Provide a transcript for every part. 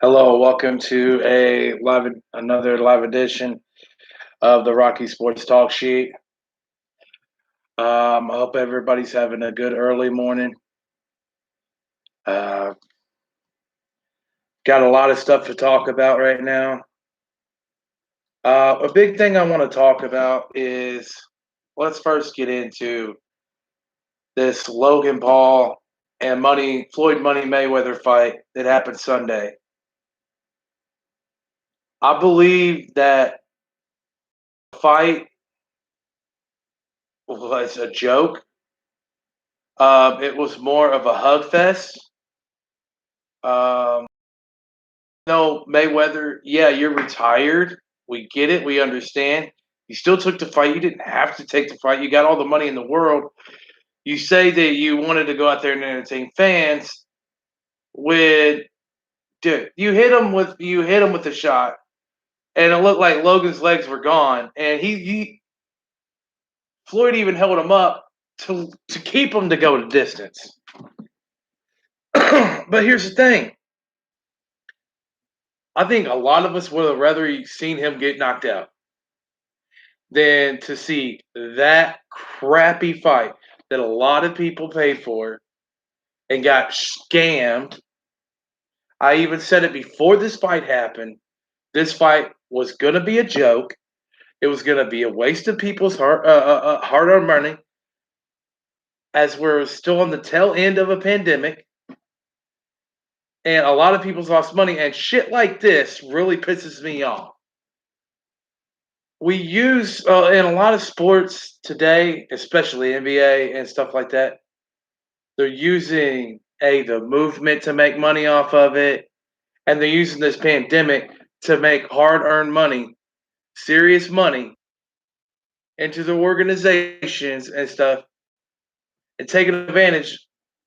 Hello, welcome to another live edition of the Rocky Sports Talk Sheet. I hope everybody's having a good early morning. Uh, got a lot of stuff to talk about right now. A big thing I want to talk about is let's first get into this Logan Paul and Floyd Money Mayweather fight that happened Sunday. I believe that fight was a joke. It was more of a hug fest. Um, no, Mayweather, yeah, you're retired. We get it. We understand. You still took the fight. You didn't have to take the fight. You got all the money in the world. You say that you wanted to go out there and entertain fans. With dude, you hit him with a shot, and it looked like Logan's legs were gone. And he Floyd even held him up to keep him to go the distance. But here's the thing. I think a lot of us would have rather seen him get knocked out than to see that crappy fight that a lot of people paid for and got scammed. I even said it before this fight happened. This fight was going to be a joke. It was going to be a waste of people's hard-earned money, as we're still on the tail end of a pandemic, and a lot of people's lost money. And shit like this really pisses me off. We use in a lot of sports today, especially NBA and stuff like that. They're using the movement to make money off of it, and they're using this pandemic to make hard-earned money, serious money, into the organizations and stuff, and taking advantage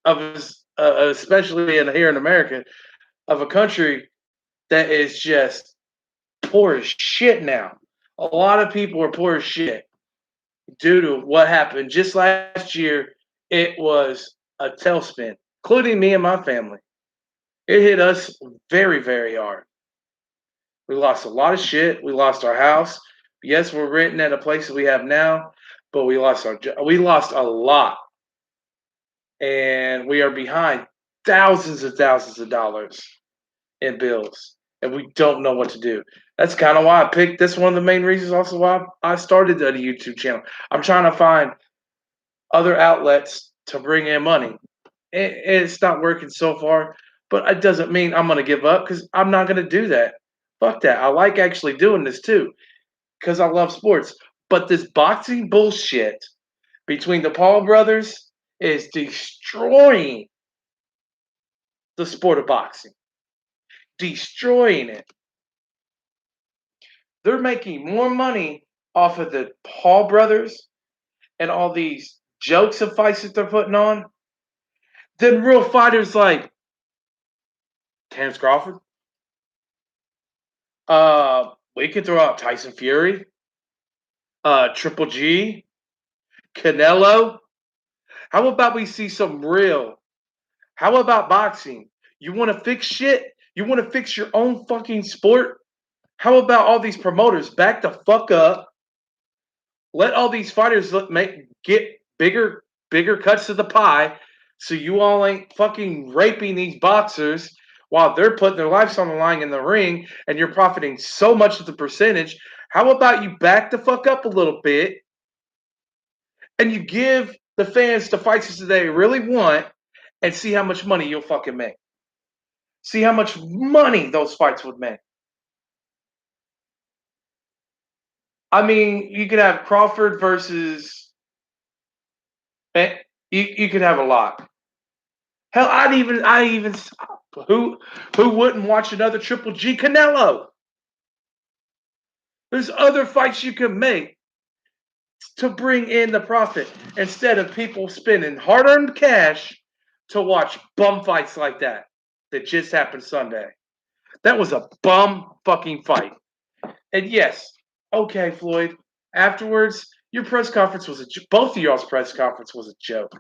of us, especially here in America, of a country that is just poor as shit now. A lot of people are poor as shit due to what happened just last year. It was a tailspin, including me and my family. It hit us very, very hard. We lost a lot of shit. We lost our house. Yes, we're renting at a place that we have now, but we lost a lot, and we are behind thousands of dollars in bills, and we don't know what to do. That's kind of why I picked this. One of the main reasons, also why I started the YouTube channel. I'm trying to find other outlets to bring in money. It's not working so far, but it doesn't mean I'm going to give up because I'm not going to do that. Fuck that. I like actually doing this too because I love sports. But this boxing bullshit between the Paul brothers is destroying the sport of boxing, destroying it. They're making more money off of the Paul brothers and all these jokes of fights that they're putting on than real fighters like Terrence Crawford. We could throw out Tyson Fury, Triple G, Canelo. How about we see some real? How about boxing? You want to fix shit? You want to fix your own fucking sport? How about all these promoters back the fuck up? Let all these fighters get bigger cuts of the pie, so you all ain't fucking raping these boxers while they're putting their lives on the line in the ring, and you're profiting so much of the percentage. How about you back the fuck up a little bit and you give the fans the fights that they really want and see how much money you'll fucking make. See how much money those fights would make. I mean, you could have Crawford versus. You could have a lot. Hell, I even who wouldn't watch another Triple G Canelo? There's other fights you can make to bring in the profit instead of people spending hard-earned cash to watch bum fights like that just happened Sunday. That was a bum fucking fight. And yes, okay, Floyd. Afterwards, your press conference was both of y'all's press conference was a joke.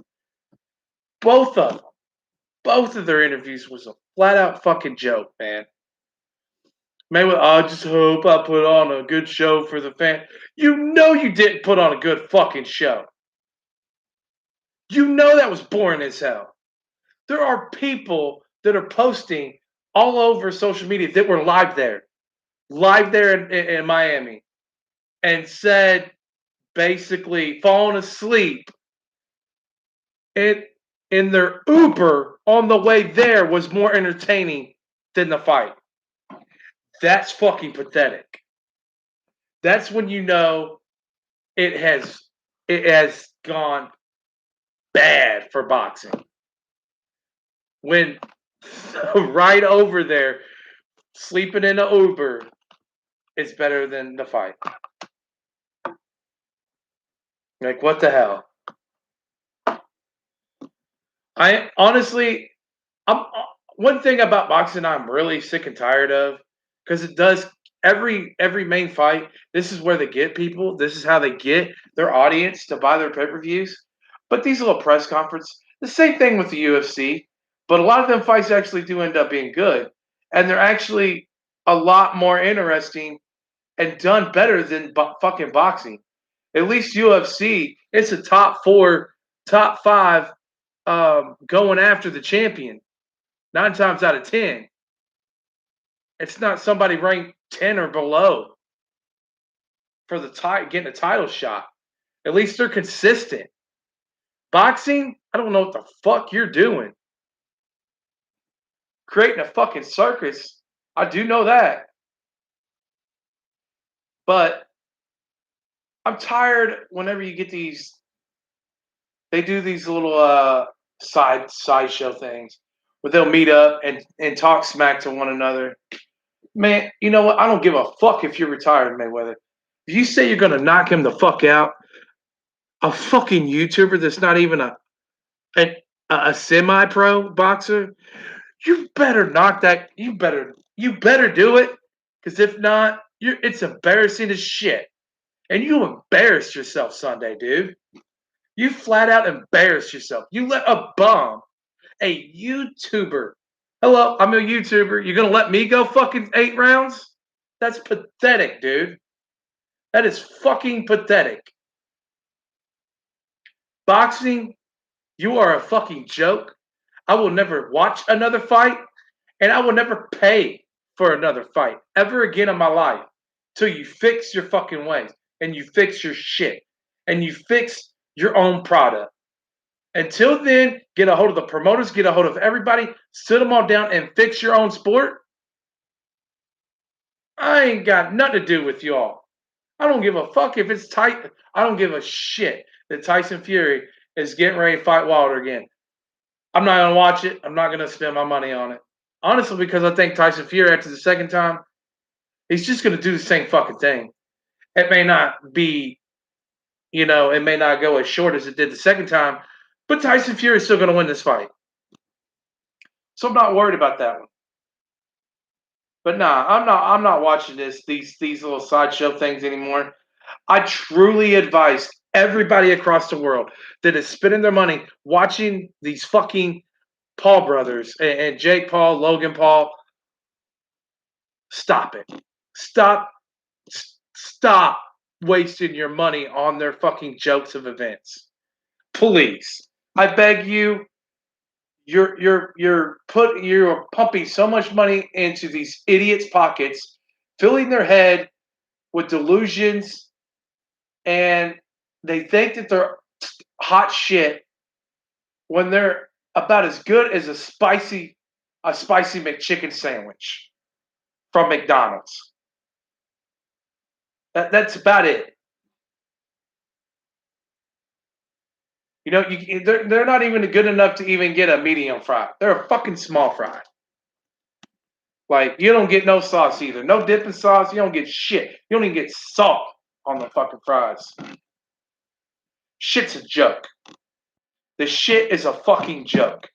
Both of them. Both of their interviews was a flat out fucking joke, man. Mayweather, I just hope I put on a good show for the fan. You know you didn't put on a good fucking show. You know that was boring as hell. There are people that are posting all over social media that were live there in Miami, and said basically falling asleep in in their Uber on the way there was more entertaining than the fight. That's fucking pathetic. That's when you know it has it has gone bad for boxing. When right over there, sleeping in an Uber is better than the fight. Like what the hell? I honestly, I'm one thing about boxing I'm really sick and tired of because it does every main fight. This is where they get people. This is how they get their audience to buy their pay per views. But these little press conference, the same thing with the UFC. But a lot of them fights actually do end up being good, and they're actually a lot more interesting and done better than fucking boxing. At least UFC, it's a top four, top five going after the champion. 9 times out of 10, it's not somebody ranked 10 or below for the getting a title shot. At least they're consistent. Boxing, I don't know what the fuck you're doing. Creating a fucking circus, I do know that. But I'm tired whenever you get these. They do these little sideshow things where they'll meet up and talk smack to one another. Man, you know what? I don't give a fuck if you're retired, Mayweather. If you say you're gonna knock him the fuck out, a fucking YouTuber that's not even a, a semi pro boxer, you better knock that. You better do it. Because if not, it's embarrassing as shit. And you embarrassed yourself Sunday, dude. You flat out embarrassed yourself. You let a bum, a YouTuber. Hello, I'm a YouTuber. You're gonna let me go fucking 8 rounds? That's pathetic, dude. That is fucking pathetic. Boxing, you are a fucking joke. I will never watch another fight, and I will never pay for another fight ever again in my life till you fix your fucking ways and you fix your shit and you fix your own product. Until then, get a hold of the promoters, get a hold of everybody, sit them all down and fix your own sport. I ain't got nothing to do with y'all. I don't give a fuck if it's tight. I don't give a shit that Tyson Fury is getting ready to fight Wilder again. I'm not gonna watch it. I'm not gonna spend my money on it. Honestly, because I think Tyson Fury after the second time, he's just gonna do the same fucking thing. It may not be, it may not go as short as it did the second time, but Tyson Fury is still gonna win this fight. So I'm not worried about that one. But nah, I'm not watching these little sideshow things anymore. I truly advise everybody across the world that is spending their money watching these fucking Paul brothers and Jake Paul, Logan Paul. Stop it. Stop. Stop wasting your money on their fucking jokes of events. Please. I beg you. You're pumping so much money into these idiots' pockets, filling their head with delusions, and they think that they're hot shit when they're about as good as a spicy McChicken sandwich from McDonald's. That's about it. They're not even good enough to even get a medium fry. They're a fucking small fry. Like you don't get no sauce either. No dipping sauce. You don't get shit. You don't even get salt on the fucking fries. Shit's a joke. The shit is a fucking joke.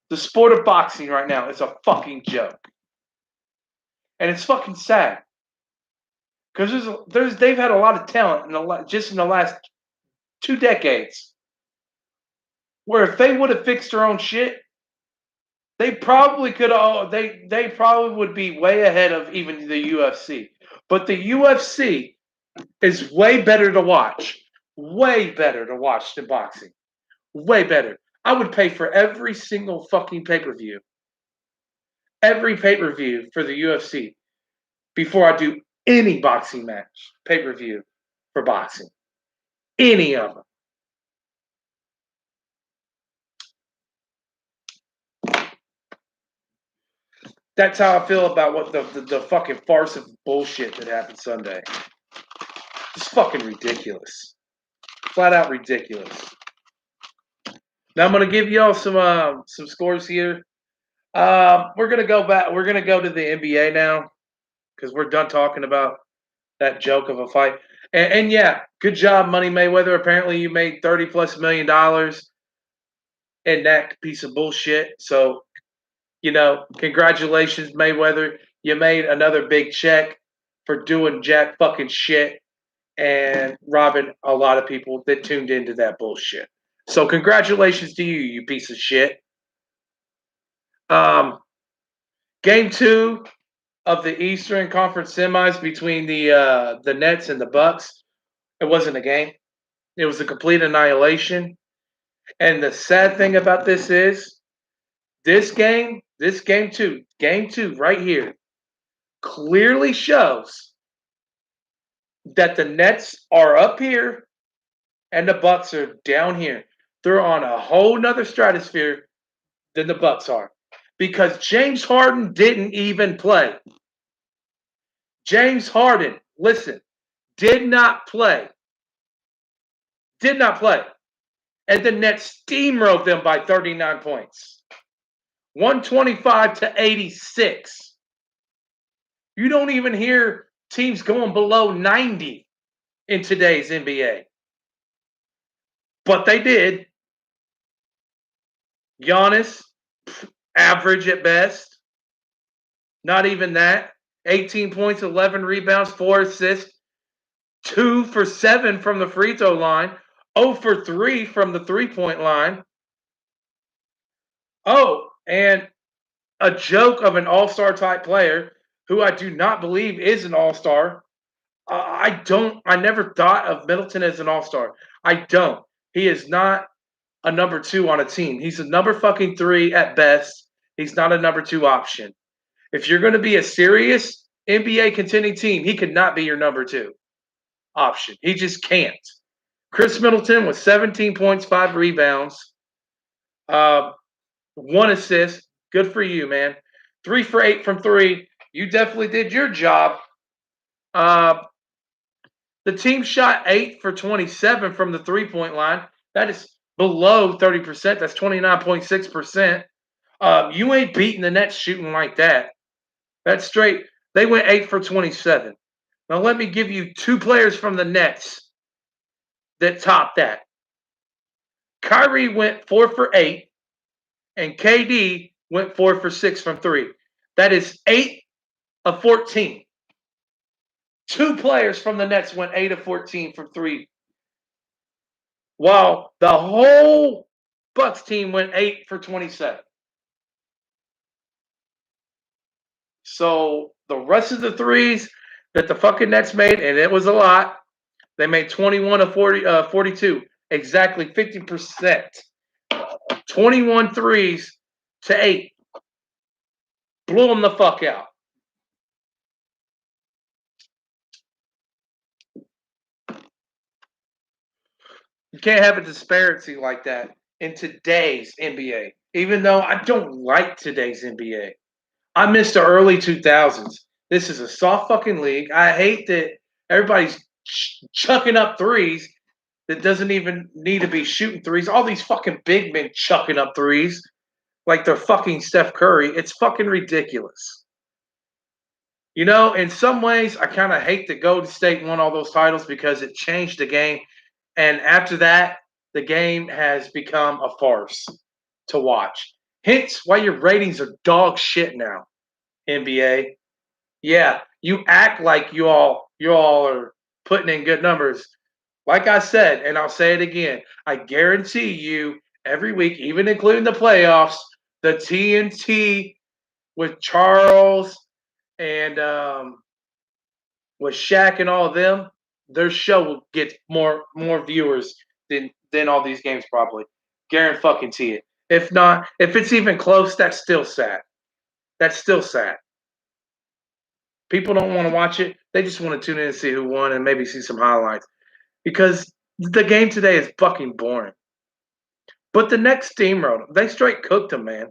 The sport of boxing right now is a fucking joke. And it's fucking sad. Because they've had a lot of talent just in the last 2 decades. Where if they would have fixed their own shit, They probably could. They probably would be way ahead of even the UFC. But the UFC is way better to watch. Way better to watch than boxing. Way better. I would pay for every single fucking pay per view. Every pay per view for the UFC before I do any boxing match pay per view for boxing. Any of them. That's how I feel about what the fucking farce of bullshit that happened Sunday. It's fucking ridiculous. Flat out ridiculous. Now I'm gonna give y'all some scores here. We're gonna go back. We're gonna go to the NBA now because we're done talking about that joke of a fight. And yeah, good job, Money Mayweather. Apparently, you made $30+ million in that piece of bullshit. So congratulations, Mayweather. You made another big check for doing jack fucking shit and robbing a lot of people that tuned into that bullshit. So congratulations to you, you piece of shit. Um, Game two of the Eastern Conference semis between the Nets and the Bucks. It wasn't a game. It was a complete annihilation. And the sad thing about this is this game two right here clearly shows that the Nets are up here and the Bucks are down here. They're on a whole nother stratosphere than the Bucks are. Because James Harden didn't even play. James Harden, listen, did not play. Did not play. And the Nets steamrolled them by 39 points. 125-86. You don't even hear teams going below 90 in today's NBA. But they did. Giannis, average at best. Not even that. 18 points, 11 rebounds, 4 assists, 2 for 7 from the free throw line, 0 for 3 from the 3-point line. Oh, and a joke of an all-star type player who I do not believe is an all-star. I never thought of Middleton as an all-star. I don't. He is not a number 2 on a team. He's a number fucking 3 at best. He's not a number 2 option. If you're going to be a serious NBA contending team, he could not be your number 2 option. He just can't. Chris Middleton with 17 points, 5 rebounds, 1 assist. Good for you, man. 3 for 8 from 3. You definitely did your job. The team shot 8 for 27 from the 3-point line. That is below 30%. That's 29.6%. You ain't beating the Nets shooting like that. That's straight. They went 8 for 27. Now let me give you 2 players from the Nets that topped that. Kyrie went 4 for 8, and KD went 4 for 6 from 3. That is 8 of 14. 2 players from the Nets went 8 of 14 from 3. While the whole Bucks team went 8 for 27. So the rest of the threes that the fucking Nets made, and it was a lot, they made 21 of 42. Exactly 50%. 21 threes to 8. Blew them the fuck out. You can't have a disparity like that in today's NBA. Even though I don't like today's NBA. I missed the early 2000s. This is a soft fucking league. I hate that everybody's chucking up threes that doesn't even need to be shooting threes. All these fucking big men chucking up threes like they're fucking Steph Curry. It's fucking ridiculous. In some ways, I kind of hate that Golden State won all those titles because it changed the game. And after that, the game has become a farce to watch. Hence why your ratings are dog shit now, NBA. Yeah, you act like you all are putting in good numbers. Like I said, and I'll say it again, I guarantee you every week, even including the playoffs, The TNT with Charles and with Shaq and all of them, their show will get more viewers than all these games probably. Guarantee it. If not, if it's even close, that's still sad. That's still sad. People don't want to watch it. They just want to tune in and see who won and maybe see some highlights. Because the game today is fucking boring. But the next steamrolled them. They straight cooked them, man.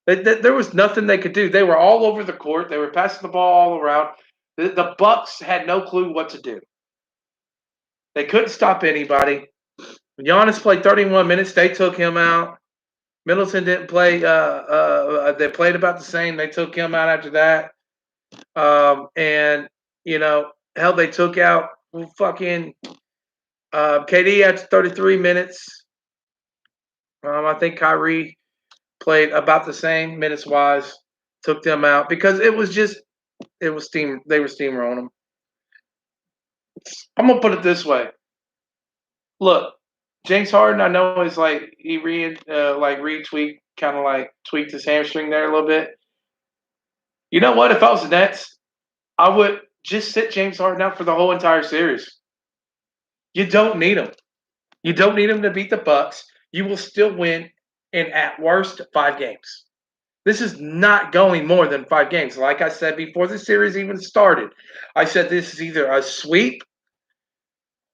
There was nothing they could do. They were all over the court. They were passing the ball all around. The Bucks had no clue what to do. They couldn't stop anybody. Giannis played 31 minutes. They took him out. Middleton didn't play. They played about the same. They took him out after that. And hell, they took out fucking KD after 33 minutes. I think Kyrie played about the same minutes wise. Took them out because it was steam. They were steamrolling them. I'm gonna put it this way. Look, James Harden, I know is like he retweet, kind of like tweaked his hamstring there a little bit. You know what? If I was the Nets, I would just sit James Harden out for the whole entire series. You don't need him. You don't need him to beat the Bucks. You will still win in at worst 5 games. This is not going more than 5 games. Like I said before the series even started, I said this is either a sweep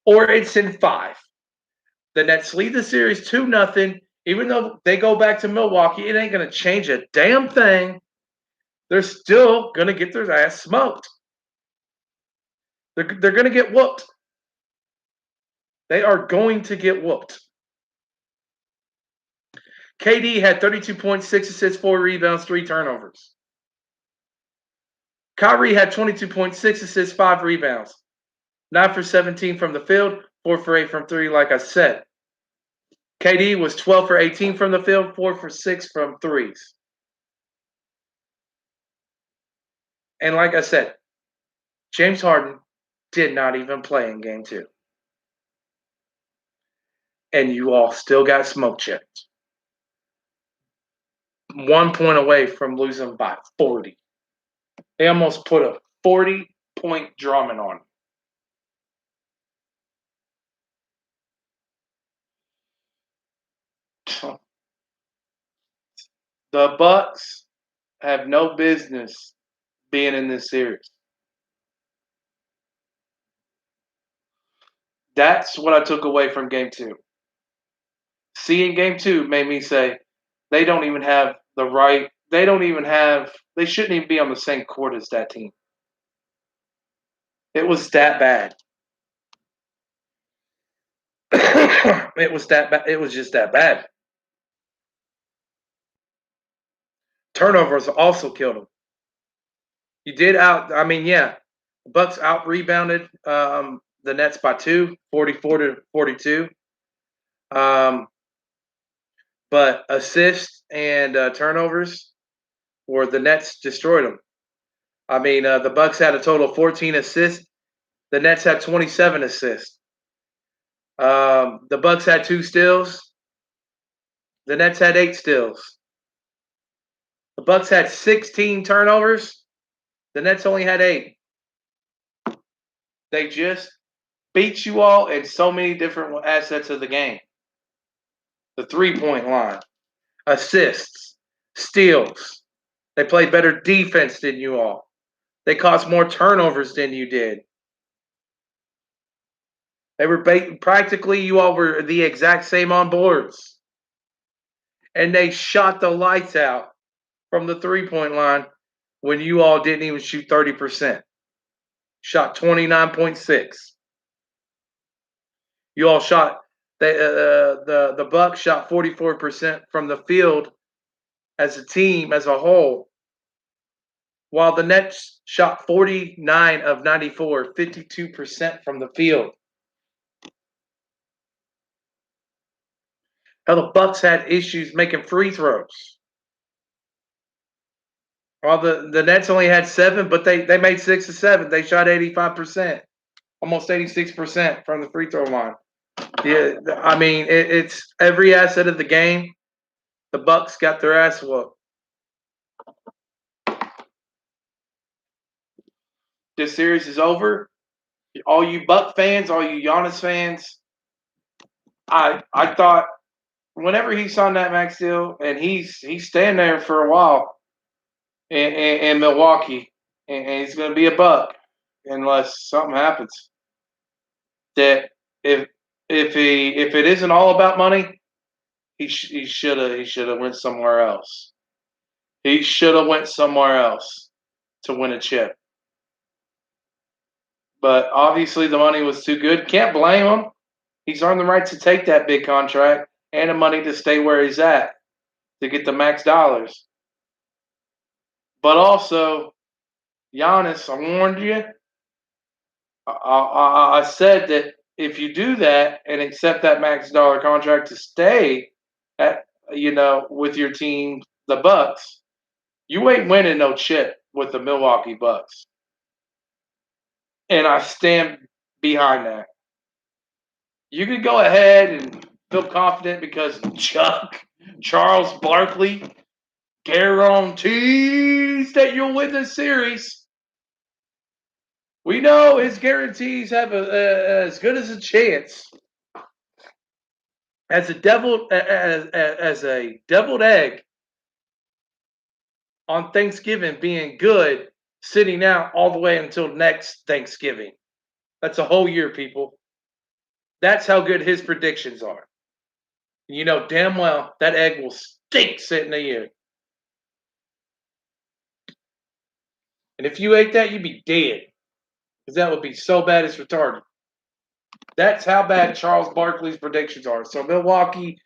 or it's in 5. The Nets lead the series 2-0. Even though they go back to Milwaukee, it ain't going to change a damn thing. They're still going to get their ass smoked. They're going to get whooped. They are going to get whooped. KD had 32 points, 6 assists, 4 rebounds, 3 turnovers. Kyrie had 22 points, 6 assists, 5 rebounds. 9 for 17 from the field, 4 for 8 from 3, like I said. KD was 12 for 18 from the field, 4 for 6 from threes. And like I said, James Harden did not even play in game 2. And you all still got smoke checked. 1 point away from losing by 40. They almost put a 40-point drumming on them. The Bucks have no business being in this series. That's what I took away from game 2. Seeing game 2 made me say they don't even have the right. They shouldn't even be on the same court as that team. It was that bad. It was that bad. It was just that bad. Turnovers also killed them. You did the Bucks out rebounded the Nets by 2, 44-42. But assists and turnovers were the Nets destroyed them. The Bucks had a total of 14 assists. The Nets had 27 assists. The Bucks had 2 steals. The Nets had 8 steals. The Bucks had 16 turnovers. The Nets only had 8. They just beat you all in so many different assets of the game. The 3-point line, assists, steals. They played better defense than you all. They caused more turnovers than you did. They were practically, you all were the exact same on boards. And they shot the lights out from the 3-point line when you all didn't even shoot 30%. Shot 29.6. You all shot the Bucks shot 44% from the field as a team, as a whole, while the Nets shot 49 of 94, 52% from the field. How the Bucks had issues making free throws. While the Nets only had 7, but they made 6 of 7. They shot 85%, almost 86% from the free throw line. Yeah, it's every asset of the game. The Bucks got their ass whooped. This series is over. All you Buck fans, all you Giannis fans, I thought whenever he signed that max deal, and he's staying there for a while in Milwaukee, and he's going to be a Buck unless something happens. That if it isn't all about money, he should have went somewhere else. He should have went somewhere else to win a chip. But obviously the money was too good. Can't blame him. He's earned the right to take that big contract and the money to stay where he's at to get the max dollars. But also, Giannis, I warned you. I said that if you do that and accept that max dollar contract to stay at with your team, the Bucks, you ain't winning no chip with the Milwaukee Bucks. And I stand behind that. You can go ahead and feel confident because Charles Barkley guarantees that you'll win the series. We know his guarantees have as good as a chance as a deviled egg on Thanksgiving being good, sitting out all the way until next Thanksgiving. That's a whole year, people. That's how good his predictions are. You know damn well that egg will stink sitting a year. And if you ate that, you'd be dead. Because that would be so bad it's retarded. That's how bad Charles Barkley's predictions are. So Milwaukee,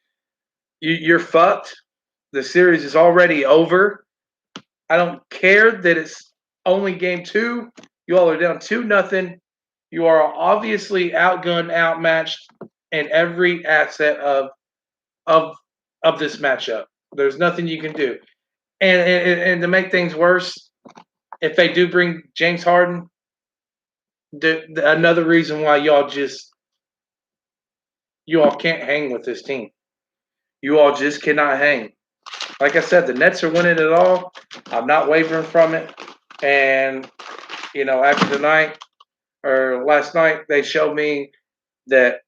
you're fucked. The series is already over. I don't care that it's only game 2. You all are down 2-0. You are obviously outgunned, outmatched in every asset of this matchup. There's nothing you can do. And to make things worse, if they do bring James Harden, another reason why you all can't hang with this team. You all just cannot hang. Like I said, the Nets are winning it all. I'm not wavering from it. And after tonight or last night, they showed me that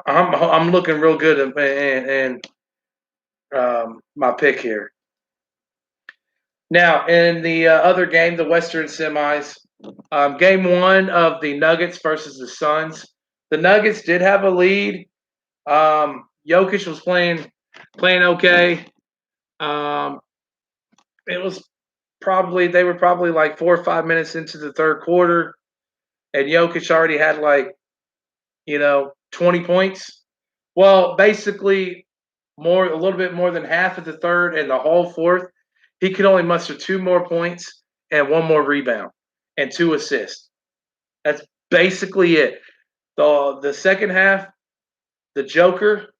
I'm looking real good in my pick here. Now, in the other game, the Western semis, game 1 of the Nuggets versus the Suns. The Nuggets did have a lead. Jokic was playing okay. It was they were probably like 4 or 5 minutes into the third quarter, and Jokic already had 20 points. Well, basically a little bit more than half of the third and the whole fourth, he could only muster 2 more points and 1 more rebound and 2 assists. That's basically it. The second half, the Joker,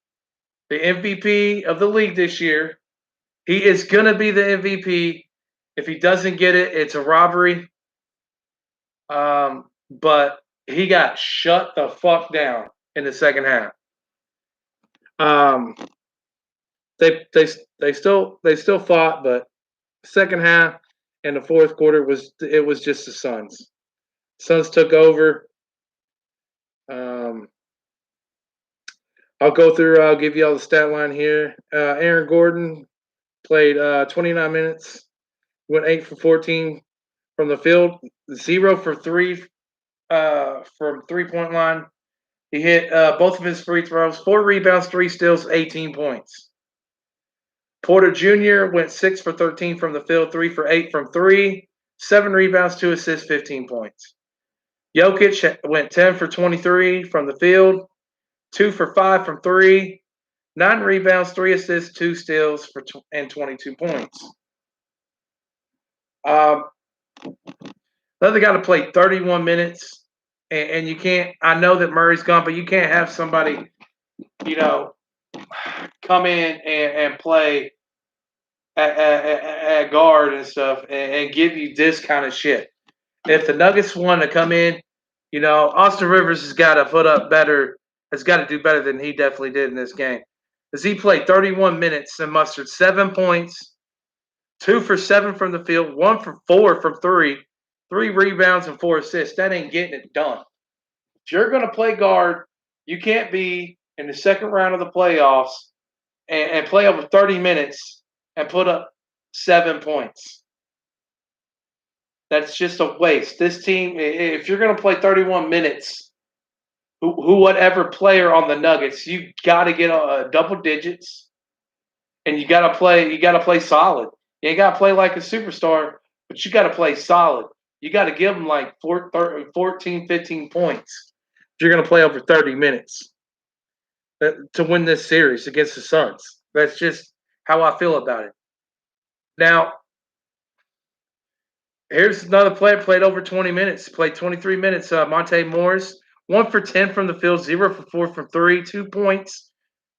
the MVP of the league this year, he is going to be the MVP. If he doesn't get it, it's a robbery. But he got shut the fuck down in the second half. They still fought, but second half and the fourth quarter was just the Suns. Suns took over. I'll go through. I'll give you all the stat line here. Aaron Gordon played 29 minutes, went 8 for 14 from the field, 0 for 3 from 3-point line. He hit both of his free throws, 4 rebounds, 3 steals, 18 points. Porter Jr. went 6 for 13 from the field, 3 for 8 from 3, 7 rebounds, 2 assists, 15 points. Jokic went 10 for 23 from the field, 2 for 5 from 3, 9 rebounds, 3 assists, 2 steals and 22 points. Another guy to play 31 minutes, and you can't. I know that Murray's gone, but you can't have somebody, come in and play at guard and stuff and give you this kind of shit. If the Nuggets want to come in, Austin Rivers has got to put up better. Has got to do better than he definitely did in this game. as he played 31 minutes and mustered 7 points, 2 for 7 from the field, 1 for 4 from three, 3 rebounds, and 4 assists. That ain't getting it done. If you're going to play guard, you can't be in the second round of the playoffs and play over 30 minutes and put up 7 points. That's just a waste. This team, if you're going to play 31 minutes, whatever player on the Nuggets, you got to get double digits, and you got to play. You got to play solid. You ain't got to play like a superstar, but you got to play solid. You got to give them like 14, 15 points. If you're going to play over 30 minutes to win this series against the Suns. That's just how I feel about it. Now, here's another player played over 20 minutes. Played 23 minutes. Monte Morris, 1 for 10 from the field, 0 for 4 from three, 2 points,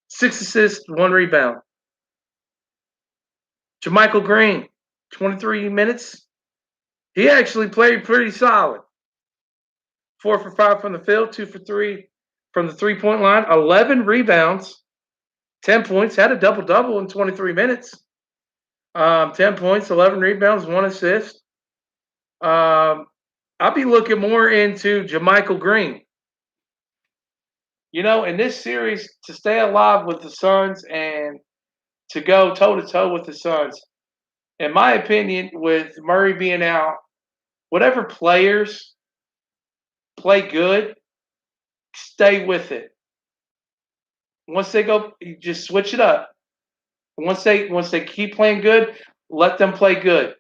6 assists, 1 rebound. JaMychal Green, 23 minutes. He actually played pretty solid. 4 for 5 from the field, 2 for 3 from the 3-point line, 11 rebounds, 10 points, had a double-double in 23 minutes. 10 points, 11 rebounds, 1 assist. I'll be looking more into JaMychal Green. You know, in this series, to stay alive with the Suns and to go toe-to-toe with the Suns, in my opinion, with Murray being out, whatever players play good, stay with it. Once they go, you just switch it up. Once they keep playing good, let them play good.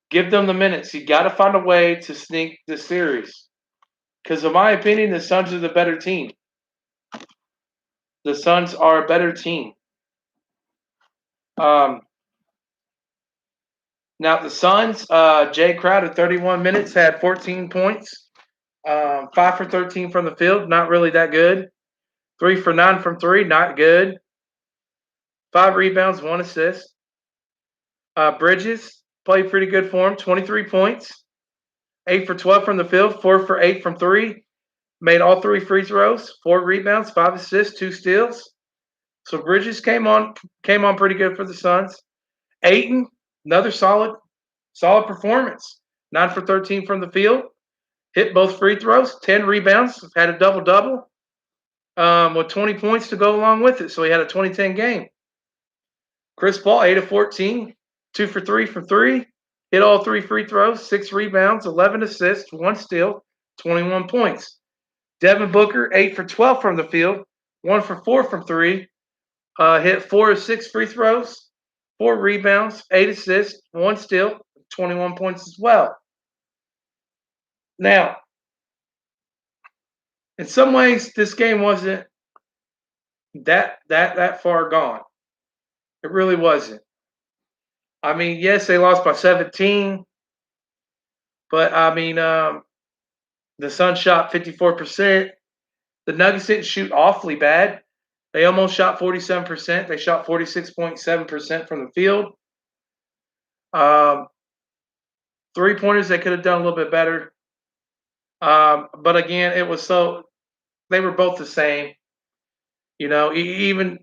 Give them the minutes. You got to find a way to sneak the series. Because in my opinion, the Suns are the better team. The Suns are a better team. Now the Suns, Jay Crowder, 31 minutes, had 14 points, 5 for 13 from the field, not really that good. 3 for 9 from three, not good. 5 rebounds, 1 assist. Bridges played pretty good for him, 23 points, 8 for 12 from the field, 4 for 8 from three. Made all 3 free throws, 4 rebounds, 5 assists, 2 steals. So Bridges came on pretty good for the Suns. Ayton, another solid performance. 9 for 13 from the field, hit both free throws, 10 rebounds, had a double-double with 20 points to go along with it. So he had a 20-10 game. Chris Paul, 8 of 14, 2 for 3 from three, hit all 3 free throws, 6 rebounds, 11 assists, 1 steal, 21 points. Devin Booker, 8 for 12 from the field, 1 for 4 from three, hit 4 of 6 free throws, 4 rebounds, 8 assists, 1 steal, 21 points as well. Now, in some ways, this game wasn't that far gone. It really wasn't. I mean, yes, they lost by 17, but I mean, the Suns shot 54%. The Nuggets didn't shoot awfully bad. They almost shot 47%. They shot 46.7% from the field. 3-pointers, they could have done a little bit better. But again, they were both the same. You know, even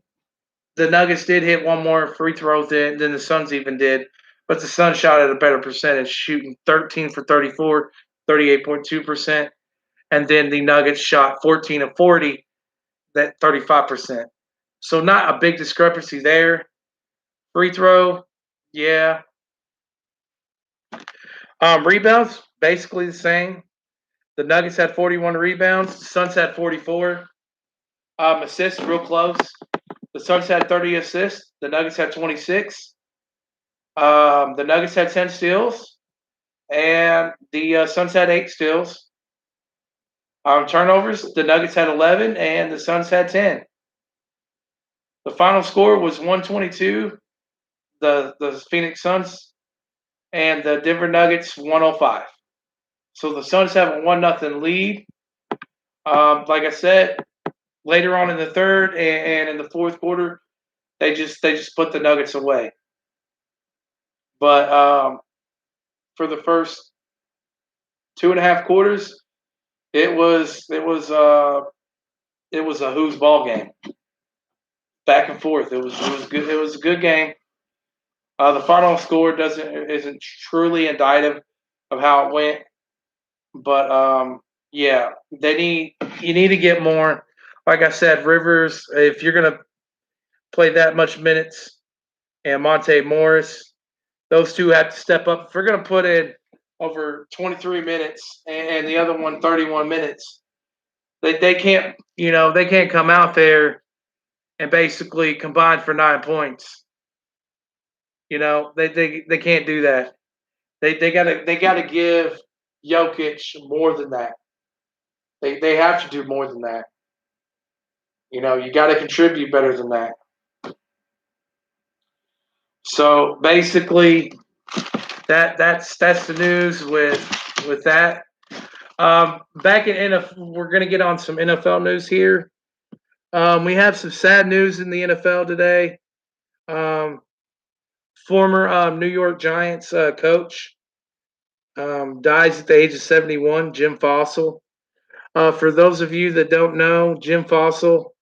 the Nuggets did hit 1 more free throw than the Suns even did. But the Suns shot at a better percentage, shooting 13 for 34, 38.2%. And then the Nuggets shot 14 of 40, that 35%. So not a big discrepancy there. Free throw, yeah. Rebounds, basically the same. The Nuggets had 41 rebounds. The Suns had 44. Assists, real close. The Suns had 30 assists. The Nuggets had 26. The Nuggets had 10 steals. And the Suns had 8 steals. Turnovers, the Nuggets had 11 and the Suns had 10. The final score was 122. The Phoenix Suns and the Denver Nuggets 105. So the Suns have a 1-0 lead. Like I said, later on in the third and in the fourth quarter, they just put the Nuggets away. But for the first 2.5 quarters, it was a who's ball game. back and forth. It was good. It was a good game. The final score isn't truly indicative of how it went, but yeah, you need to get more. Like I said, Rivers, if you're gonna play that much minutes, and Monte Morris, those two have to step up. If we're gonna put in over 23 minutes and the other one 31 minutes, they can't they can't come out there and basically combine for 9 points. They can't do that. They gotta give Jokic more than that. They have to do more than that. You got to contribute better than that. So basically, that's the news with that. Back in NFL, we're gonna get on some NFL news here. We have some sad news in the NFL today. Um, Former New York Giants coach dies at the age of 71. Jim Fossil. For those of you that don't know, Jim Fossil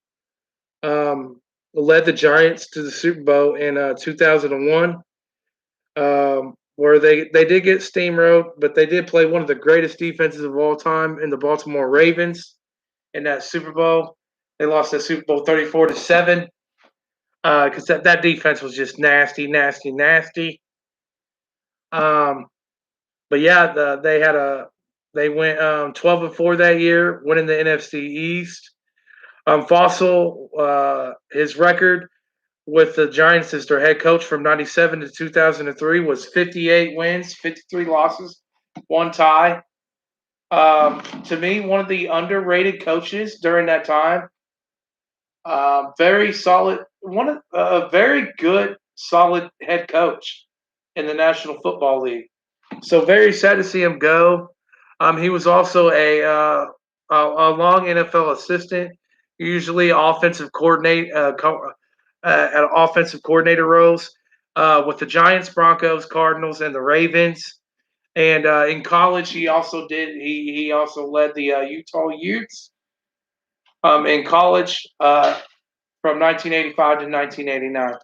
um, led the Giants to the Super Bowl in 2001, where they did get steamrolled, but they did play one of the greatest defenses of all time in the Baltimore Ravens in that Super Bowl. They lost that Super Bowl 34-7 because that defense was just nasty, nasty, nasty. Um, but yeah, they went 12-4 that year, winning the NFC East. Fossil, his record with the Giants as their head coach from '97 to 2003 was 58 wins, 53 losses, one tie. To me, one of the underrated coaches during that time. Very solid, one of a very good, solid head coach in the National Football League. So very sad to see him go. He was also a long NFL assistant, usually offensive coordinate at offensive coordinator roles with the Giants, Broncos, Cardinals, and the Ravens. And in college, he also led the Utah Utes in college from 1985 to 1989.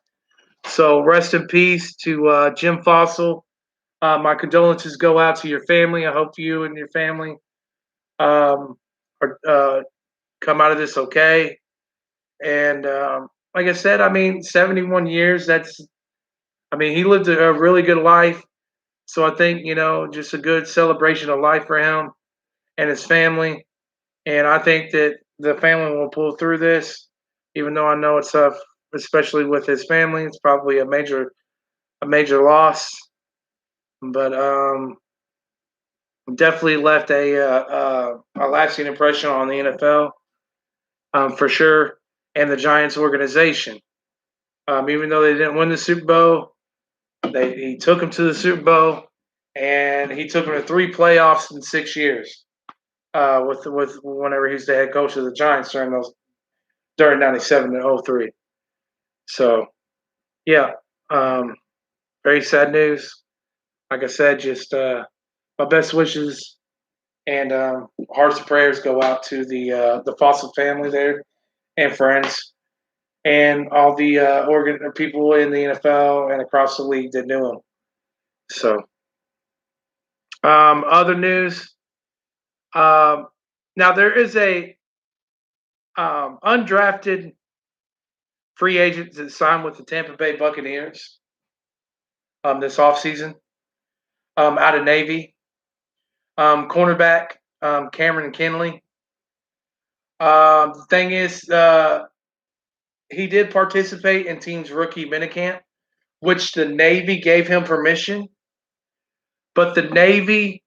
So rest in peace to Jim Fossil. My condolences go out to your family. I hope you and your family um, come out of this okay. And like I said, I mean, 71 years. He lived a really good life. So I think just a good celebration of life for him and his family. And I think that the family will pull through this, even though I know it's tough, especially with his family. It's probably a major loss, but definitely left a lasting impression on the NFL for sure, and the Giants organization. Even though they didn't win the Super Bowl, he took them to the Super Bowl, and he took them to 3 playoffs in 6 years. With whenever he was the head coach of the Giants during '97 and '03. So yeah, um, very sad news. Like I said, just my best wishes and hearts and prayers go out to the Fossil family there and friends and all the people in the NFL and across the league that knew him. So, other news. Um, Now there is a undrafted free agent that signed with the Tampa Bay Buccaneers this offseason out of Navy. Cornerback Cameron Kinley. The thing is, he did participate in team's rookie minicamp, which the Navy gave him permission, but the Navy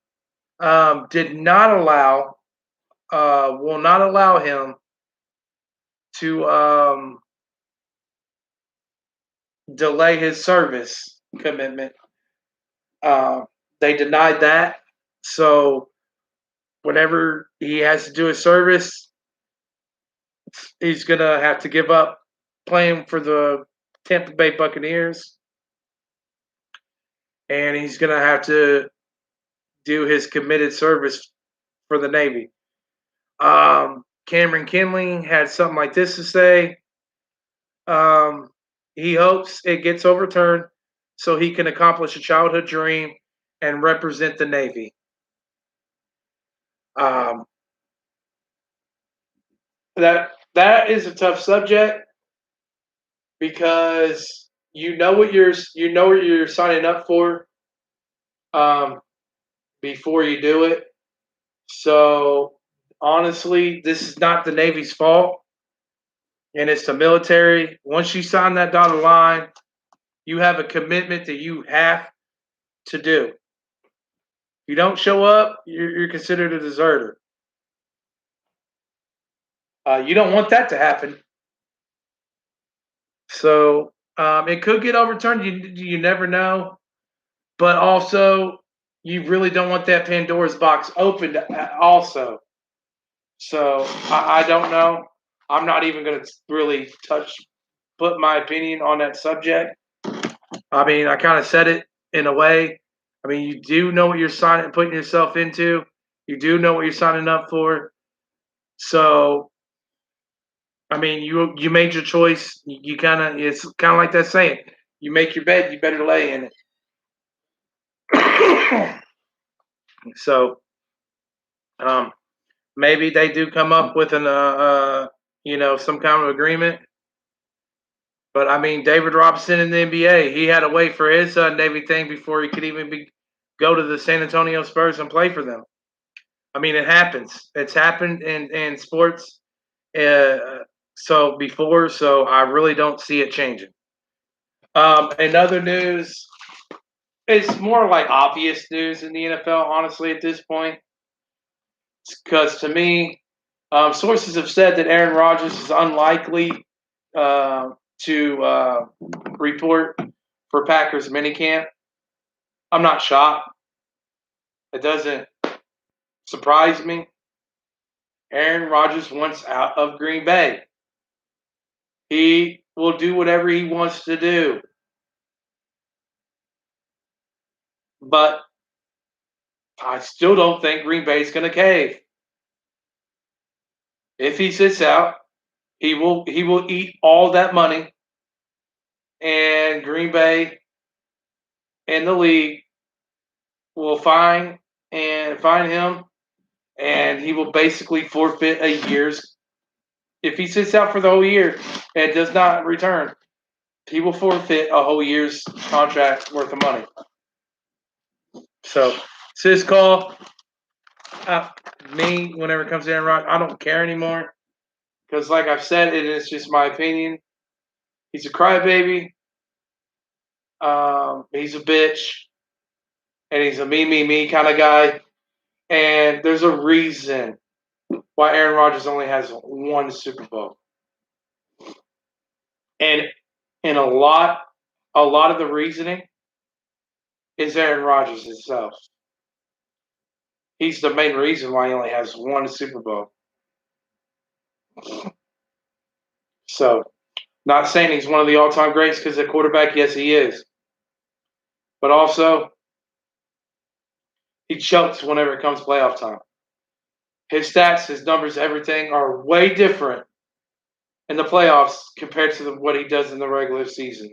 did not will not allow him to delay his service commitment. They denied that. So whenever he has to do his service, he's going to have to give up playing for the Tampa Bay Buccaneers. And he's going to have to do his committed service for the Navy. Cameron Kinley had something like this to say. Um, he hopes it gets overturned so he can accomplish a childhood dream and represent the Navy. Um, that is a tough subject because you know what you're signing up for um, before you do it. So honestly, this is not the Navy's fault, and it's the military. Once you sign that dotted line, you have a commitment that you have to do. If you don't show up, you're considered a deserter. You don't want that to happen. So it could get overturned. You never know, but also you really don't want that Pandora's box opened. Also, so I don't know. I'm not even going to really put my opinion on that subject. I mean, I kind of said it in a way. I mean, you do know what you're putting yourself into. You do know what you're signing up for. So, I mean, you made your choice. You kind of it's kind of like that saying: you make your bed, you better lay in it. So, um, maybe they do come up with some kind of agreement. But I mean, David Robinson in the NBA, he had to wait for his Navy thing before he could even go to the San Antonio Spurs and play for them. I mean, it happens. It's happened in sports. So I really don't see it changing. In other news, it's more like obvious news in the NFL, honestly, at this point. Because to me, sources have said that Aaron Rodgers is unlikely uh, to report for Packers minicamp. I'm not shocked. It doesn't surprise me. Aaron Rodgers wants out of Green Bay. He will do whatever he wants to do. But I still don't think Green Bay is going to cave. If he sits out, he will eat all that money, and Green Bay and the league will find him, and he will basically forfeit a year's. If he sits out for the whole year and does not return, he will forfeit a whole year's contract worth of money. So, it's his call. Uh, Me, whenever it comes to Aaron Rodgers, I don't care anymore because, like I've said, it is just my opinion. He's a crybaby. He's a bitch, and he's a me kind of guy. And there's a reason why Aaron Rodgers only has one Super Bowl, and a lot of the reasoning is Aaron Rodgers himself. He's the main reason why he only has one Super Bowl. So, not saying he's one of the all-time greats because at quarterback, yes, he is, but also he chokes whenever it comes playoff time. His stats, his numbers, everything are way different in the playoffs compared to what he does in the regular season.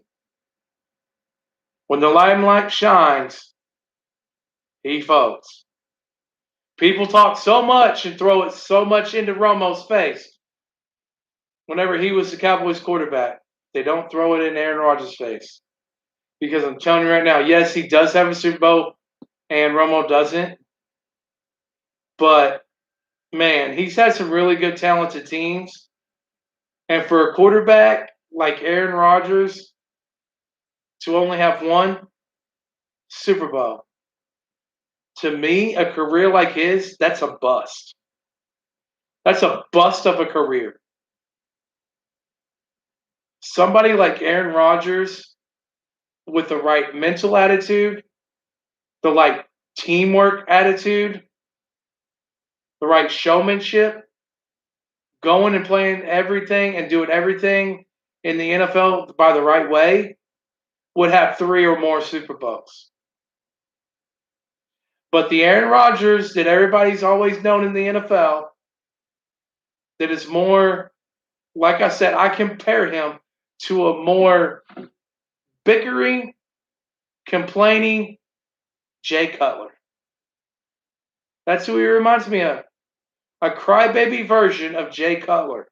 When the limelight shines, he folds. People talk so much and throw it so much into Romo's face whenever he was the Cowboys quarterback. They don't throw it in Aaron Rodgers' face. Because I'm telling you right now, yes, he does have a Super Bowl and Romo doesn't. But man, he's had some really good talented teams. And for a quarterback like Aaron Rodgers to only have one Super Bowl, to me, a career like his, that's a bust. That's a bust of a career. Somebody like Aaron Rodgers with the right mental attitude, the right teamwork attitude, the right showmanship, going and playing everything and doing everything in the NFL by the right way, would have three or more Super Bowls. But the Aaron Rodgers that everybody's always known in the NFL, that is more, like I said, I compare him to a more bickering, complaining Jay Cutler. That's who he reminds me of. A crybaby version of Jay Cutler.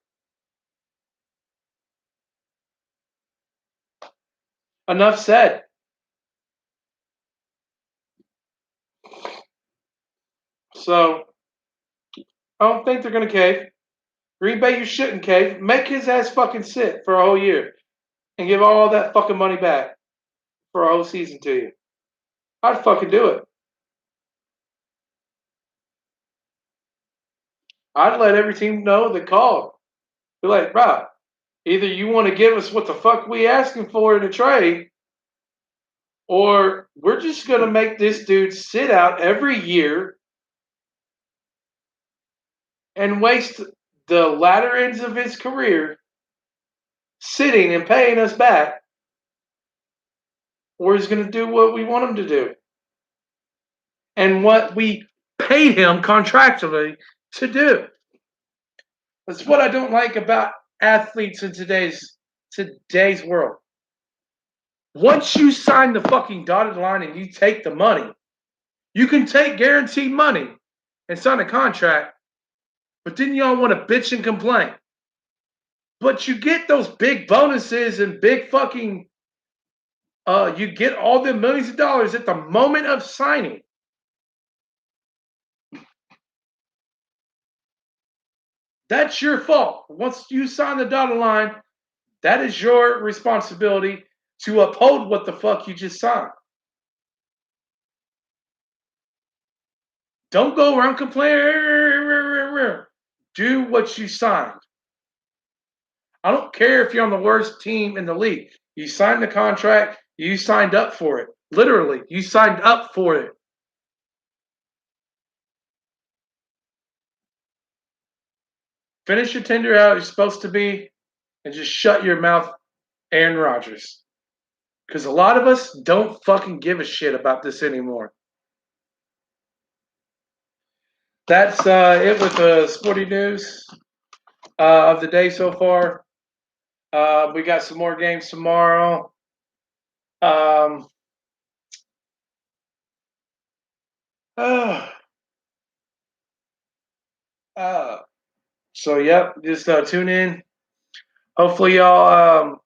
Enough said. So, I don't think they're going to cave. Green Bay, you shouldn't cave. Make his ass fucking sit for a whole year and give all that fucking money back for a whole season to you. I'd fucking do it. I'd let every team know that called. Be like, bro, either you want to give us what the fuck we asking for in a trade, or we're just going to make this dude sit out every year and waste the latter ends of his career sitting and paying us back, or he's going to do what we want him to do and what we paid him contractually to do. That's what I don't like about athletes in today's world. Once you sign the fucking dotted line and you take the money, you can take guaranteed money and sign a contract, but then y'all want to bitch and complain. But you get those big bonuses and big fucking, you get all the millions of dollars at the moment of signing. That's your fault. Once you sign the dotted line, that is your responsibility to uphold what the fuck you just signed. Don't go around complaining. Do what you signed. I don't care if you're on the worst team in the league. You signed the contract. You signed up for it. Literally, you signed up for it. Finish your tender how you're supposed to be and just shut your mouth, Aaron Rodgers. Because a lot of us don't fucking give a shit about this anymore. That's it with the sporting news of the day so far. We got some more games tomorrow. So, yep, just tune in. Hopefully, y'all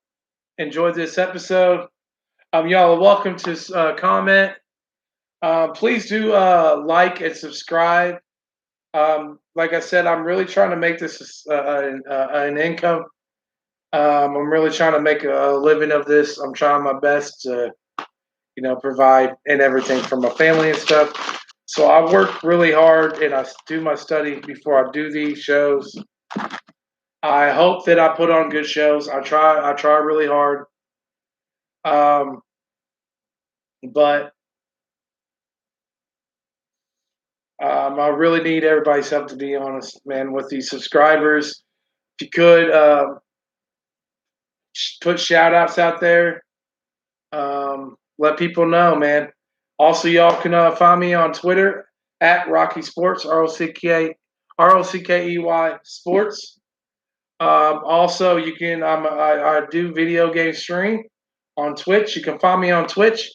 enjoyed this episode. Y'all are welcome to comment. Please do like and subscribe. Like I said, I'm really trying to make this an income. I'm really trying to make a living of this. I'm trying my best to, provide and everything for my family and stuff. So I work really hard and I do my study before I do these shows. I hope that I put on good shows. I try really hard. But I really need everybody's help, to be honest, man, with these subscribers. If you could put shout outs out there, let people know, man. Also, y'all can find me on Twitter at Rocky Sports, ROCKEY Sports. Also, you can I do video game stream on Twitch. You can find me on Twitch.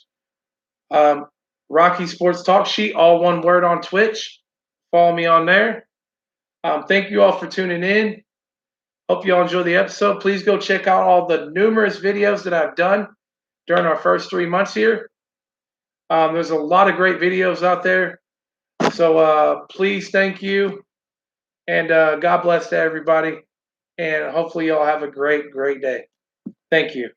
Rocky Sports Talk Sheet, all one word on Twitch. Follow me on there. Thank you all for tuning in. Hope you all enjoy the episode. Please go check out all the numerous videos that I've done during our first 3 months here. There's a lot of great videos out there. So please, thank you. And God bless to everybody. And hopefully, y'all have a great, great day. Thank you.